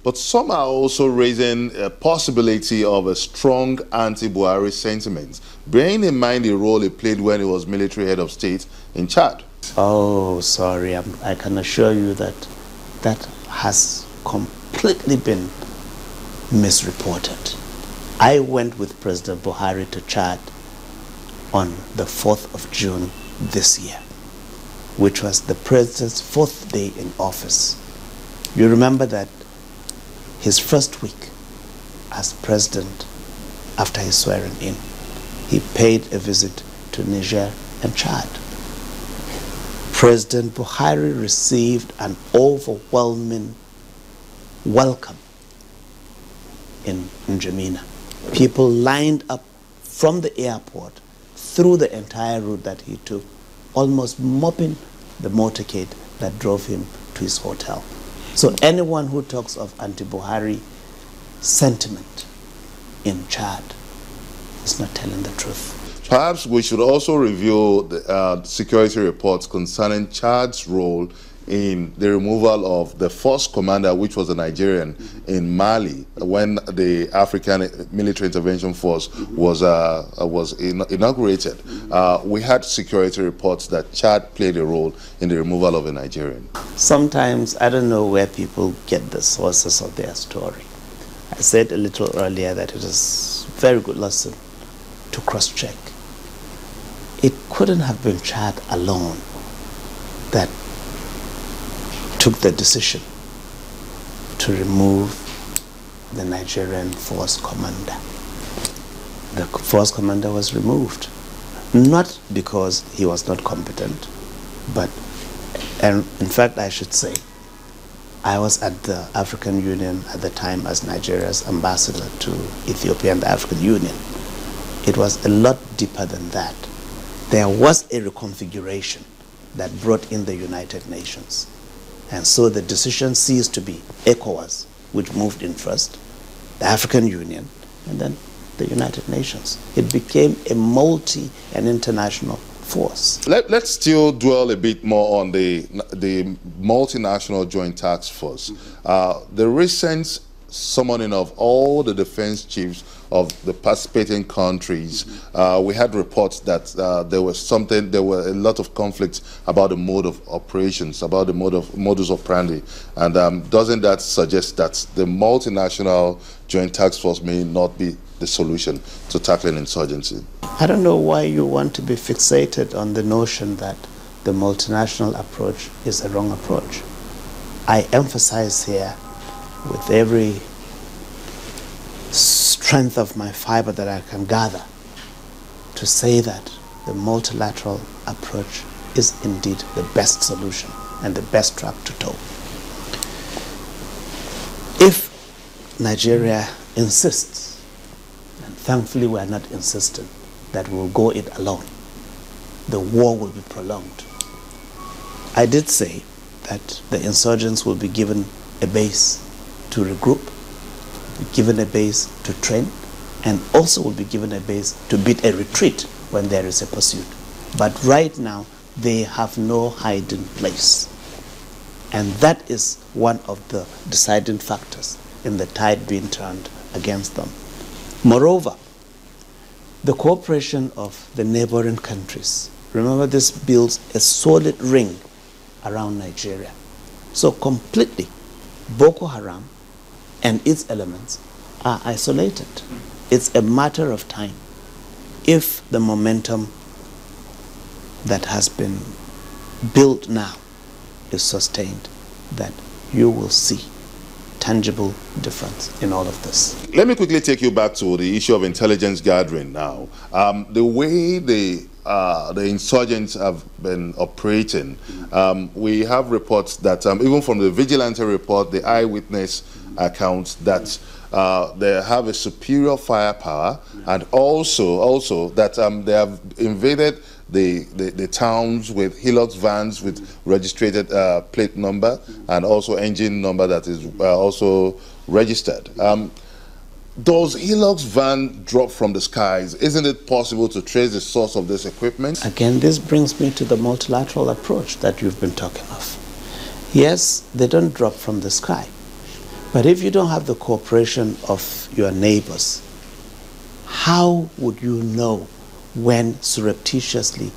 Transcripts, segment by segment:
but some are also raising a possibility of a strong anti-Buhari sentiment, bearing in mind the role he played when he was military head of state in Chad. Oh, sorry, I can assure you that that has completely been misreported. I went with President Buhari to Chad on the 4th of June this year, which was the president's 4th day in office. You remember that his first week as president, after his swearing in, he paid a visit to Niger and Chad. President Buhari received an overwhelming welcome in N'Djamena. People lined up from the airport through the entire route that he took, almost mopping the motorcade that drove him to his hotel. So anyone who talks of anti-Buhari sentiment in Chad is not telling the truth. Perhaps we should also review the security reports concerning Chad's role in the removal of the first commander, which was a Nigerian, in Mali when the African Military Intervention Force was inaugurated. We had security reports that Chad played a role in the removal of a Nigerian. Sometimes I don't know where people get the sources of their story. I said a little earlier that it is a very good lesson to cross-check. It couldn't have been Chad alone that took the decision to remove the Nigerian force commander. The force commander was removed, not because he was not competent, but, and in fact I should say, I was at the African Union at the time as Nigeria's ambassador to Ethiopia and the African Union. It was a lot deeper than that. There was a reconfiguration that brought in the United Nations. And so the decision ceased to be ECOWAS, which moved in first, the African Union, and then the United Nations. It became a and international force. Let's still dwell a bit more on the multinational joint task force. The recent summoning of all the defense chiefs of the participating countries, we had reports that there were a lot of conflicts about the mode of operations, about the modus operandi, and doesn't that suggest that the multinational joint task force may not be the solution to tackling insurgency? I don't know why you want to be fixated on the notion that the multinational approach is a wrong approach. I emphasize here with every strength of my fiber that I can gather to say that the multilateral approach is indeed the best solution and the best track to toe. If Nigeria insists, and thankfully we are not insisting, that we'll go it alone, the war will be prolonged. I did say that the insurgents will be given a base to regroup, be given a base to train, and also will be given a base to beat a retreat when there is a pursuit. But right now, they have no hiding place. And that is one of the deciding factors in the tide being turned against them. Moreover, the cooperation of the neighboring countries. Remember, this builds a solid ring around Nigeria. So completely, Boko Haram and its elements are isolated. It's a matter of time. If the momentum that has been built now is sustained, that you will see tangible difference in all of this. Let me quickly take you back to the issue of intelligence gathering now. The way the insurgents have been operating, we have reports that even from the vigilante report, the eyewitness accounts, that they have a superior firepower, and also that they have invaded the towns with Hilux vans with registered plate number and also engine number that is also registered. Does Hilux van drop from the skies? Isn't it possible to trace the source of this equipment? Again, this brings me to the multilateral approach that you've been talking of. Yes, they don't drop from the sky, But if you don't have the cooperation of your neighbors, how would you know when surreptitiously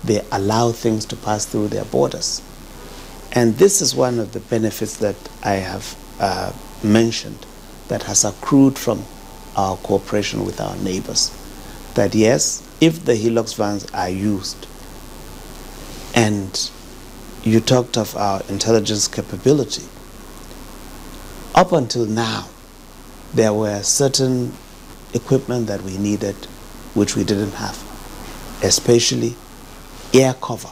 they allow things to pass through their borders? And this is one of the benefits that I have mentioned that has accrued from our cooperation with our neighbors. That yes, if the Hilux vans are used, and you talked of our intelligence capability, up until now, there were certain equipment that we needed which we didn't have, especially air cover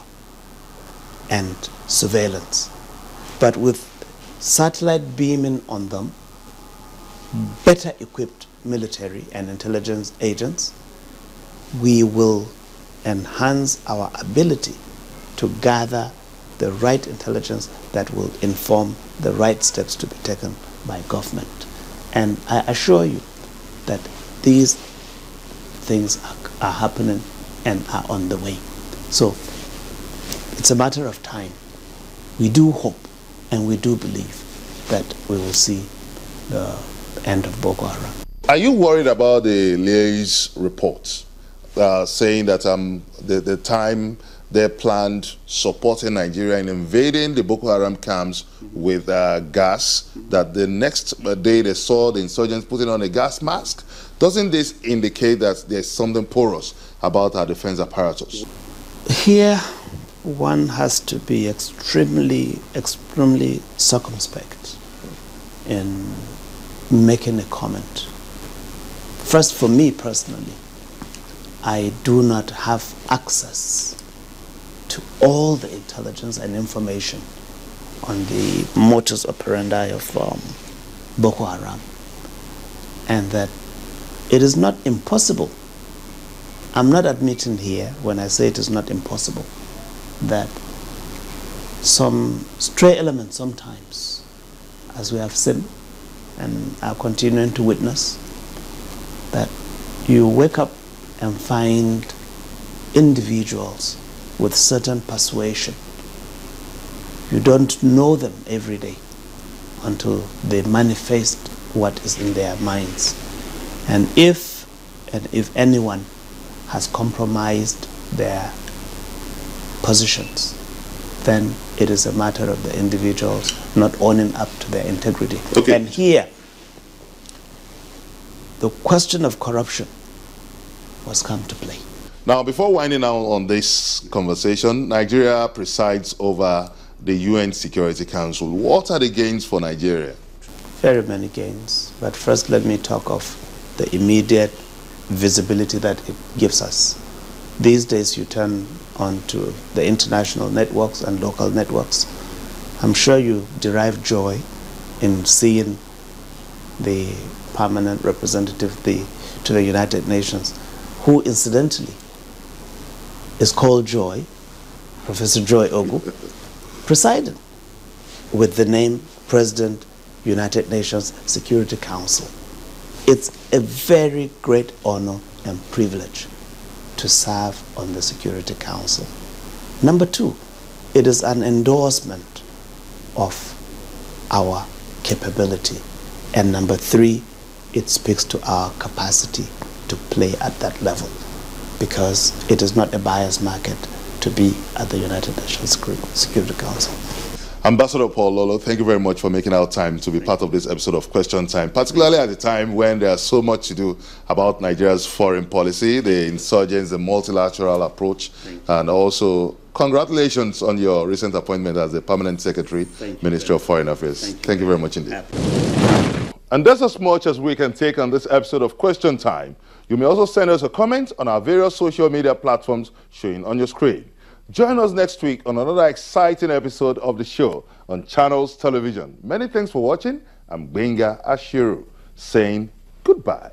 and surveillance. But with satellite beaming on them, better equipped military and intelligence agents, we will enhance our ability to gather the right intelligence that will inform the right steps to be taken by government. And I assure you that these things are happening and are on the way. So it's a matter of time. We do hope and we do believe that we will see the end of Boko Haram. Are you worried about the Leahy's reports saying that the time they planned supporting Nigeria in invading the Boko Haram camps with gas, that the next day they saw the insurgents putting on a gas mask? Doesn't this indicate that there's something porous about our defense apparatus? Here, one has to be extremely circumspect in making a comment. First, for me personally, I do not have access to all the intelligence and information on the modus operandi of Boko Haram, and that it is not impossible. I'm not admitting here when I say it is not impossible that some stray elements sometimes, as we have seen and are continuing to witness, that you wake up and find individuals with certain persuasion. You don't know them every day until they manifest what is in their minds. And if anyone has compromised their positions, then it is a matter of the individuals not owning up to their integrity. Okay. And here, the question of corruption was come to play. Now, before winding down on this conversation, Nigeria presides over the UN Security Council. What are the gains for Nigeria? Very many gains. But first, let me talk of the immediate visibility that it gives us. These days, you turn on to the international networks and local networks. I'm sure you derive joy in seeing the permanent representative to the United Nations, who incidentally is called Joy, Professor Joy Ogu, presiding with the name President, United Nations Security Council. It's a very great honor and privilege to serve on the Security Council. Number two, it is an endorsement of our capability. And number three, it speaks to our capacity to play at that level, because it is not a buyer's market to be at the United Nations Security Council. Ambassador Paul Lolo, thank you very much for making our time to be part of this episode of Question Time, particularly at a time when there's so much to do about Nigeria's foreign policy, the insurgents, the multilateral approach, and also congratulations on your recent appointment as the Permanent Secretary, Ministry of Foreign Affairs. Thank you very much indeed. And that's as much as we can take on this episode of Question Time. You may also send us a comment on our various social media platforms showing on your screen. Join us next week on another exciting episode of the show on Channels Television. Many thanks for watching. I'm Benga Ashiru saying goodbye.